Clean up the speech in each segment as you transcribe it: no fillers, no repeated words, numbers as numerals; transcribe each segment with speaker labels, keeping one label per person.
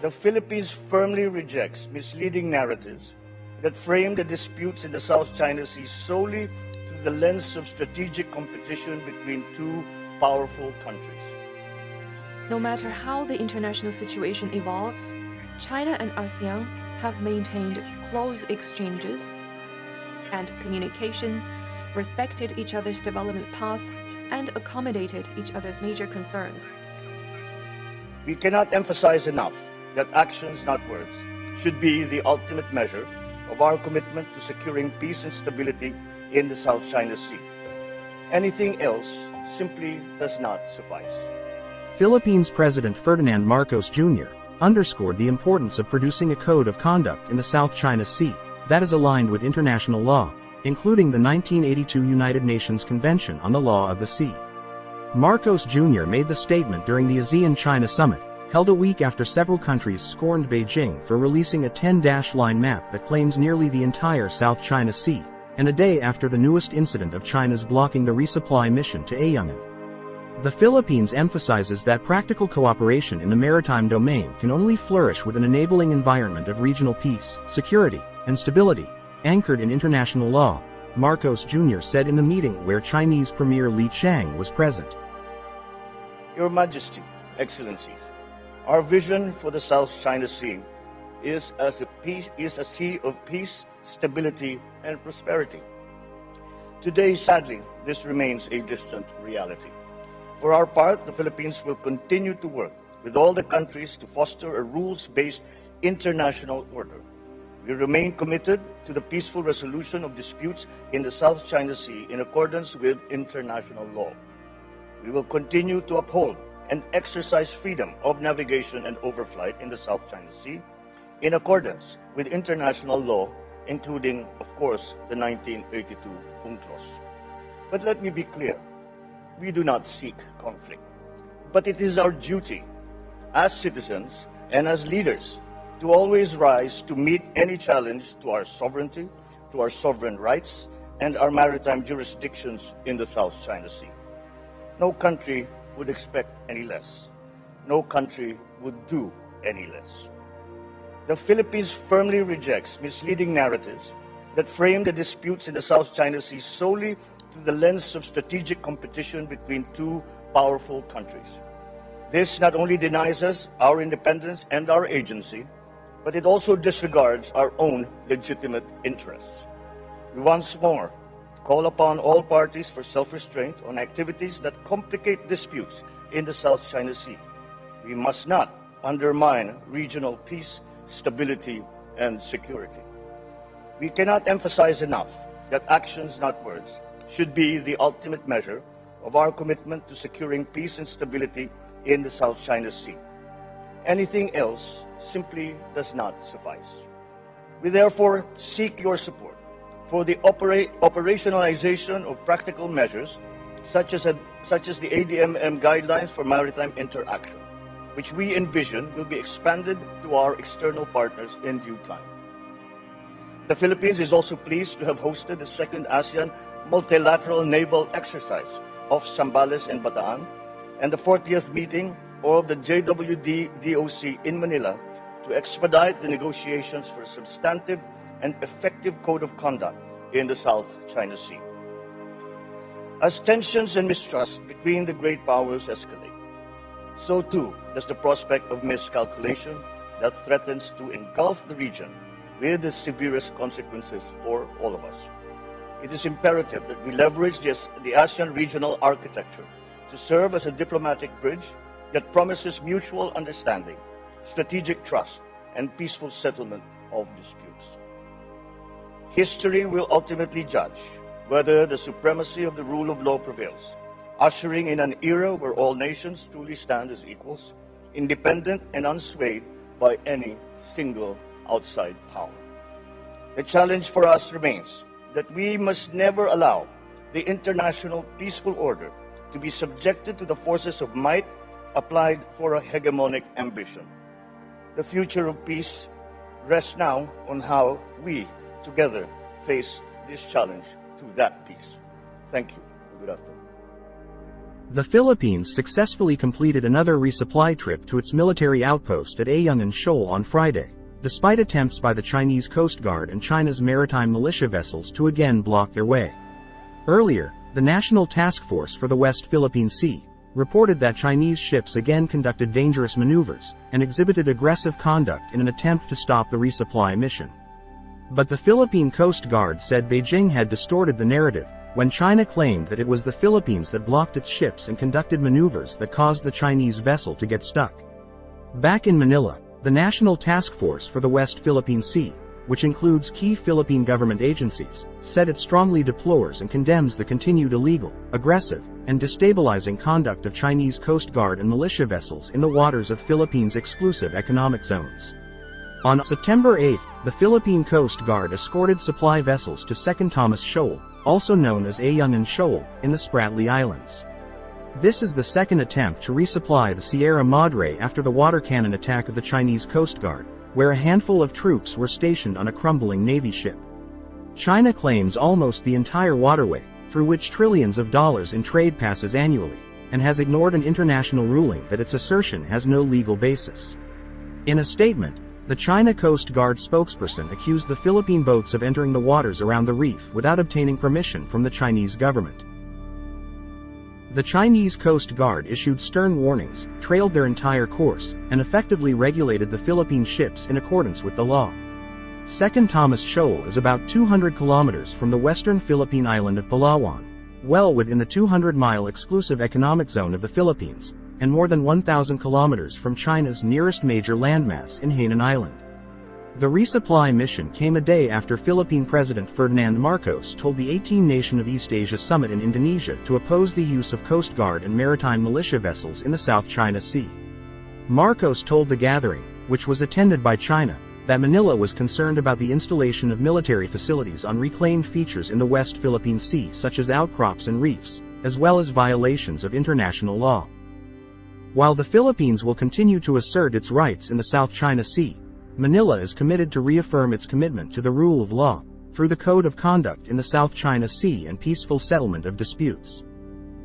Speaker 1: The Philippines firmly rejects misleading narratives that frame the disputes in the South China Sea solely through the lens of strategic competition between two powerful countries.
Speaker 2: No matter how the international situation evolves, China and ASEAN have maintained close exchanges and communication, respected each other's development path, and accommodated each other's major concerns.
Speaker 1: We cannot emphasize enough that actions, not words, should be the ultimate measure of our commitment to securing peace and stability in the South China Sea. Anything else simply does not suffice.
Speaker 3: Philippines President Ferdinand Marcos Jr. underscored the importance of producing a code of conduct in the South China Sea that is aligned with international law, including the 1982 United Nations Convention on the Law of the Sea. Marcos Jr. made the statement during the ASEAN-China Summit, held a week after several countries scorned Beijing for releasing a 10-line map that claims nearly the entire South China Sea, and a day after the newest incident of China's blocking the resupply mission to Ayungin. The Philippines emphasizes that practical cooperation in the maritime domain can only flourish with an enabling environment of regional peace, security, and stability, anchored in international law, Marcos Jr. said in the meeting where Chinese Premier Li Qiang was present.
Speaker 1: Your Majesty, Excellencies, our vision for the South China Sea is a sea of peace, stability, and prosperity. Today, sadly, this remains a distant reality. For our part, the Philippines will continue to work with all the countries to foster a rules-based international order. We remain committed to the peaceful resolution of disputes in the South China Sea in accordance with international law. We will continue to uphold and exercise freedom of navigation and overflight in the South China Sea in accordance with international law, including, of course, the 1982 UNCLOS. But let me be clear. We do not seek conflict, but it is our duty as citizens and as leaders to always rise to meet any challenge to our sovereignty, to our sovereign rights, and our maritime jurisdictions in the South China Sea. No country would expect any less. No country would do any less. The Philippines firmly rejects misleading narratives that frame the disputes in the South China Sea solely through the lens of strategic competition between two powerful countries. This not only denies us our independence and our agency, but it also disregards our own legitimate interests. We once more call upon all parties for self-restraint on activities that complicate disputes in the South China Sea. We must not undermine regional peace, stability, and security. We cannot emphasize enough that actions, not words, should be the ultimate measure of our commitment to securing peace and stability in the South China Sea. Anything else simply does not suffice. We therefore seek your support for the operationalization of practical measures such as the ADMM guidelines for maritime interaction, which we envision will be expanded to our external partners in due time. The Philippines is also pleased to have hosted the second ASEAN multilateral naval exercise off Zambales and Bataan, and the 40th meeting of the JWD-DOC in Manila to expedite the negotiations for a substantive and effective code of conduct in the South China Sea. As tensions and mistrust between the great powers escalate, so too does the prospect of miscalculation that threatens to engulf the region with the severest consequences for all of us. It is imperative that we leverage the ASEAN regional architecture to serve as a diplomatic bridge that promises mutual understanding, strategic trust, and peaceful settlement of disputes. History will ultimately judge whether the supremacy of the rule of law prevails, ushering in an era where all nations truly stand as equals, independent and unswayed by any single outside power. The challenge for us remains that we must never allow the international peaceful order to be subjected to the forces of might applied for a hegemonic ambition. The future of peace rests now on how we together face this challenge to that peace. Thank you and good afternoon.
Speaker 3: The Philippines successfully completed another resupply trip to its military outpost at Ayungin Shoal on Friday, despite attempts by the Chinese Coast Guard and China's maritime militia vessels to again block their way. Earlier, the National Task Force for the West Philippine Sea reported that Chinese ships again conducted dangerous maneuvers and exhibited aggressive conduct in an attempt to stop the resupply mission. But the Philippine Coast Guard said Beijing had distorted the narrative when China claimed that it was the Philippines that blocked its ships and conducted maneuvers that caused the Chinese vessel to get stuck. Back in Manila, the National Task Force for the West Philippine Sea, which includes key Philippine government agencies, said it strongly deplores and condemns the continued illegal, aggressive, and destabilizing conduct of Chinese Coast Guard and militia vessels in the waters of Philippines' exclusive economic zones. On September 8, the Philippine Coast Guard escorted supply vessels to Second Thomas Shoal, also known as Ayungin Shoal, in the Spratly Islands. This is the second attempt to resupply the Sierra Madre after the water cannon attack of the Chinese Coast Guard, where a handful of troops were stationed on a crumbling Navy ship. China claims almost the entire waterway, through which trillions of dollars in trade passes annually, and has ignored an international ruling that its assertion has no legal basis. In a statement, the China Coast Guard spokesperson accused the Philippine boats of entering the waters around the reef without obtaining permission from the Chinese government. The Chinese Coast Guard issued stern warnings, trailed their entire course, and effectively regulated the Philippine ships in accordance with the law. Second Thomas Shoal is about 200 kilometers from the western Philippine island of Palawan, well within the 200-mile exclusive economic zone of the Philippines, and more than 1,000 kilometers from China's nearest major landmass in Hainan Island. The resupply mission came a day after Philippine President Ferdinand Marcos told the 18-nation of East Asia Summit in Indonesia to oppose the use of Coast Guard and maritime militia vessels in the South China Sea. Marcos told the gathering, which was attended by China, that Manila was concerned about the installation of military facilities on reclaimed features in the West Philippine Sea such as outcrops and reefs, as well as violations of international law. While the Philippines will continue to assert its rights in the South China Sea, Manila is committed to reaffirm its commitment to the rule of law, through the Code of Conduct in the South China Sea and peaceful settlement of disputes.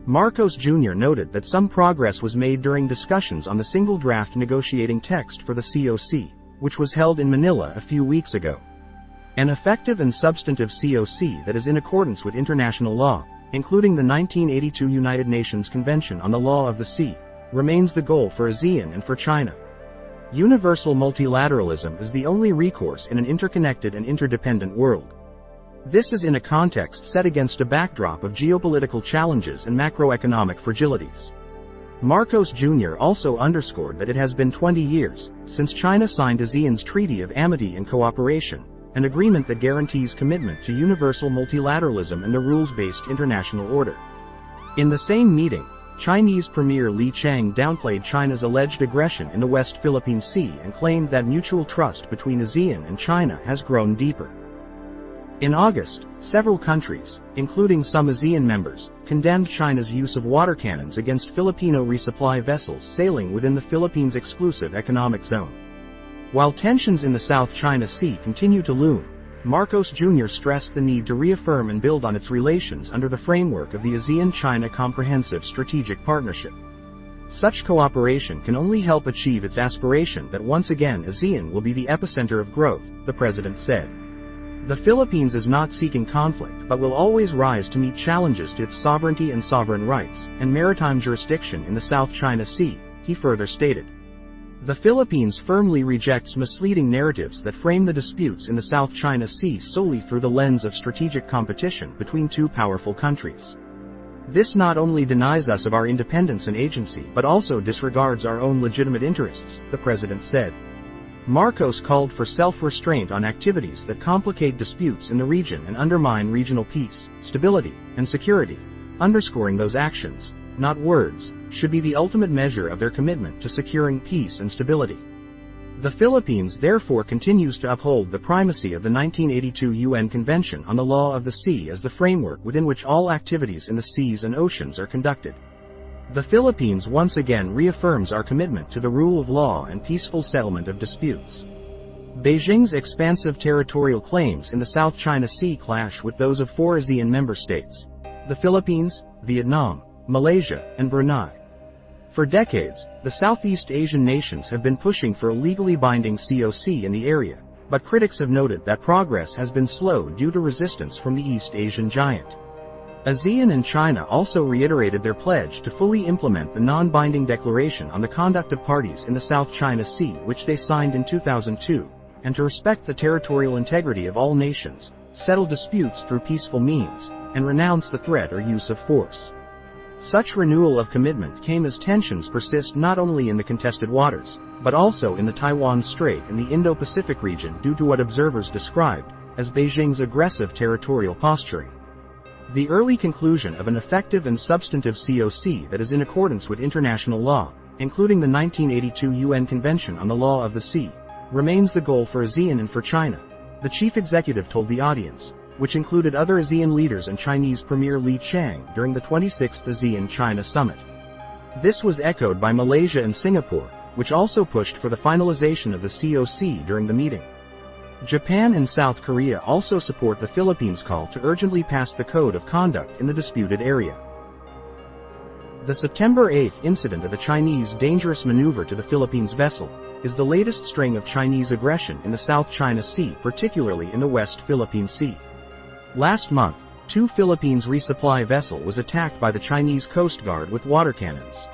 Speaker 3: Marcos Jr. noted that some progress was made during discussions on the single draft negotiating text for the COC, which was held in Manila a few weeks ago. An effective and substantive COC that is in accordance with international law, including the 1982 United Nations Convention on the Law of the Sea, remains the goal for ASEAN and for China. Universal multilateralism is the only recourse in an interconnected and interdependent world. This is in a context set against a backdrop of geopolitical challenges and macroeconomic fragilities. Marcos Jr. also underscored that it has been 20 years since China signed ASEAN's Treaty of Amity and Cooperation, an agreement that guarantees commitment to universal multilateralism and the rules-based international order. In the same meeting, Chinese Premier Li Qiang downplayed China's alleged aggression in the West Philippine Sea and claimed that mutual trust between ASEAN and China has grown deeper. In August, several countries, including some ASEAN members, condemned China's use of water cannons against Filipino resupply vessels sailing within the Philippines' exclusive economic zone. While tensions in the South China Sea continue to loom, Marcos Jr. stressed the need to reaffirm and build on its relations under the framework of the ASEAN-China Comprehensive Strategic Partnership. Such cooperation can only help achieve its aspiration that once again ASEAN will be the epicenter of growth, the president said. The Philippines is not seeking conflict but will always rise to meet challenges to its sovereignty and sovereign rights, and maritime jurisdiction in the South China Sea, he further stated. The Philippines firmly rejects misleading narratives that frame the disputes in the South China Sea solely through the lens of strategic competition between two powerful countries. This not only denies us of our independence and agency but also disregards our own legitimate interests, the president said. Marcos called for self-restraint on activities that complicate disputes in the region and undermine regional peace, stability, and security, underscoring those actions, not words, should be the ultimate measure of their commitment to securing peace and stability. The Philippines therefore continues to uphold the primacy of the 1982 UN Convention on the Law of the Sea as the framework within which all activities in the seas and oceans are conducted. The Philippines once again reaffirms our commitment to the rule of law and peaceful settlement of disputes. Beijing's expansive territorial claims in the South China Sea clash with those of 4 ASEAN member states: the Philippines, Vietnam, Malaysia, and Brunei. For decades, the Southeast Asian nations have been pushing for a legally binding COC in the area, but critics have noted that progress has been slow due to resistance from the East Asian giant. ASEAN and China also reiterated their pledge to fully implement the non-binding Declaration on the Conduct of Parties in the South China Sea, which they signed in 2002, and to respect the territorial integrity of all nations, settle disputes through peaceful means, and renounce the threat or use of force. Such renewal of commitment came as tensions persist not only in the contested waters, but also in the Taiwan Strait and the Indo-Pacific region due to what observers described as Beijing's aggressive territorial posturing. The early conclusion of an effective and substantive COC that is in accordance with international law, including the 1982 UN Convention on the Law of the Sea, remains the goal for ASEAN and for China, the chief executive told the audience, which included other ASEAN leaders and Chinese Premier Li Qiang during the 26th ASEAN-China Summit. This was echoed by Malaysia and Singapore, which also pushed for the finalization of the COC during the meeting. Japan and South Korea also support the Philippines' call to urgently pass the Code of Conduct in the disputed area. The September 8 incident of the Chinese dangerous maneuver to the Philippines vessel is the latest string of Chinese aggression in the South China Sea, particularly in the West Philippine Sea. Last month, 2 Philippines resupply vessel was attacked by the Chinese Coast Guard with water cannons.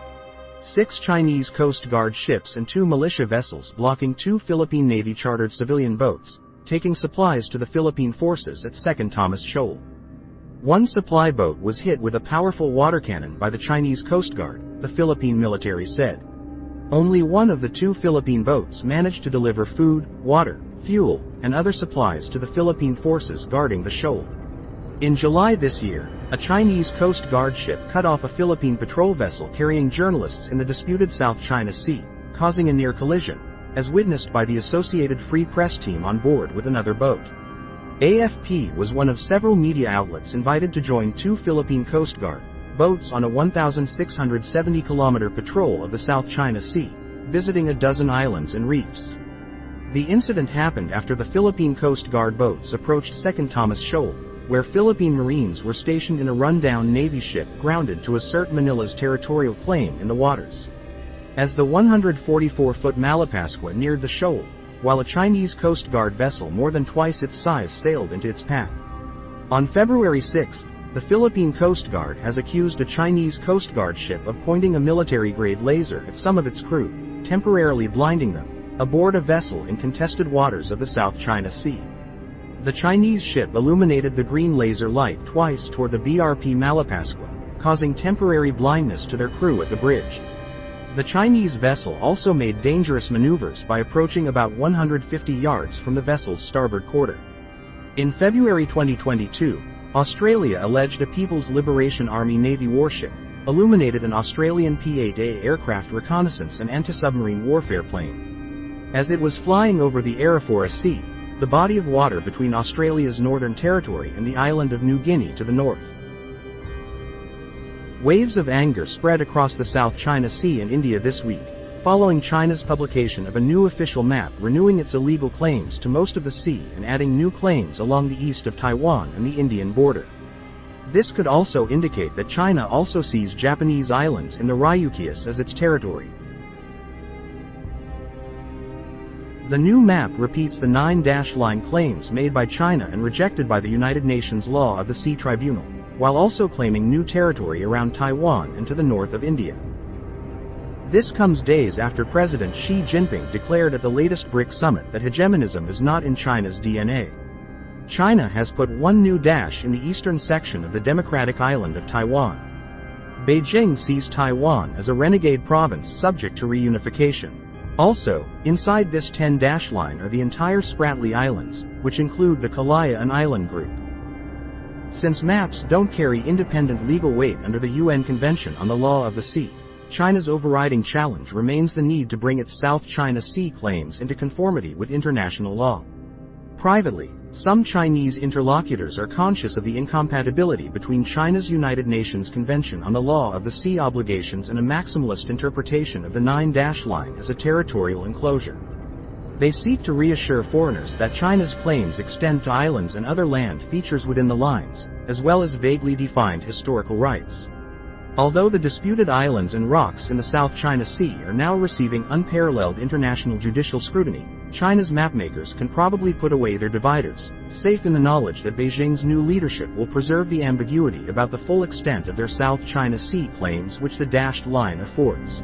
Speaker 3: 6 Chinese Coast Guard ships and 2 militia vessels blocking 2 Philippine Navy chartered civilian boats, taking supplies to the Philippine forces at 2nd Thomas Shoal. 1 supply boat was hit with a powerful water cannon by the Chinese Coast Guard, the Philippine military said. Only one of the 2 Philippine boats managed to deliver food, water, fuel, and other supplies to the Philippine forces guarding the shoal. In July this year, a Chinese Coast Guard ship cut off a Philippine patrol vessel carrying journalists in the disputed South China Sea, causing a near collision, as witnessed by the Associated Free Press team on board with another boat. AFP was one of several media outlets invited to join 2 Philippine Coast Guard boats on a 1,670-kilometer patrol of the South China Sea, visiting a dozen islands and reefs. The incident happened after the Philippine Coast Guard boats approached 2nd Thomas Shoal, where Philippine Marines were stationed in a rundown Navy ship grounded to assert Manila's territorial claim in the waters. As the 144-foot Malapascua neared the shoal, while a Chinese Coast Guard vessel more than twice its size sailed into its path. On February 6, the Philippine Coast Guard has accused a Chinese Coast Guard ship of pointing a military-grade laser at some of its crew, temporarily blinding them, aboard a vessel in contested waters of the South China Sea. The Chinese ship illuminated the green laser light twice toward the BRP Malapascua, causing temporary blindness to their crew at the bridge. The Chinese vessel also made dangerous maneuvers by approaching about 150 yards from the vessel's starboard quarter. In February 2022, Australia alleged a People's Liberation Army Navy warship illuminated an Australian P-8A aircraft reconnaissance and anti-submarine warfare plane. As it was flying over the Arafura Sea, the body of water between Australia's Northern Territory and the island of New Guinea to the north. Waves of anger spread across the South China Sea and India this week, following China's publication of a new official map renewing its illegal claims to most of the sea and adding new claims along the east of Taiwan and the Indian border. This could also indicate that China also sees Japanese islands in the Ryukyus as its territory. The new map repeats the 9-line claims made by China and rejected by the United Nations Law of the Sea Tribunal, while also claiming new territory around Taiwan and to the north of India. This comes days after President Xi Jinping declared at the latest BRIC summit that hegemonism is not in China's DNA. China has put one new dash in the eastern section of the democratic island of Taiwan. Beijing sees Taiwan as a renegade province subject to reunification. Also, inside this 10-dash line are the entire Spratly Islands, which include the Kalayaan Island group. Since maps don't carry independent legal weight under the UN Convention on the Law of the Sea, China's overriding challenge remains the need to bring its South China Sea claims into conformity with international law. Privately, some Chinese interlocutors are conscious of the incompatibility between China's United Nations Convention on the Law of the Sea obligations and a maximalist interpretation of the 9-dash line as a territorial enclosure. They seek to reassure foreigners that China's claims extend to islands and other land features within the lines, as well as vaguely defined historical rights. Although the disputed islands and rocks in the South China Sea are now receiving unparalleled international judicial scrutiny, China's mapmakers can probably put away their dividers, safe in the knowledge that Beijing's new leadership will preserve the ambiguity about the full extent of their South China Sea claims which the dashed line affords.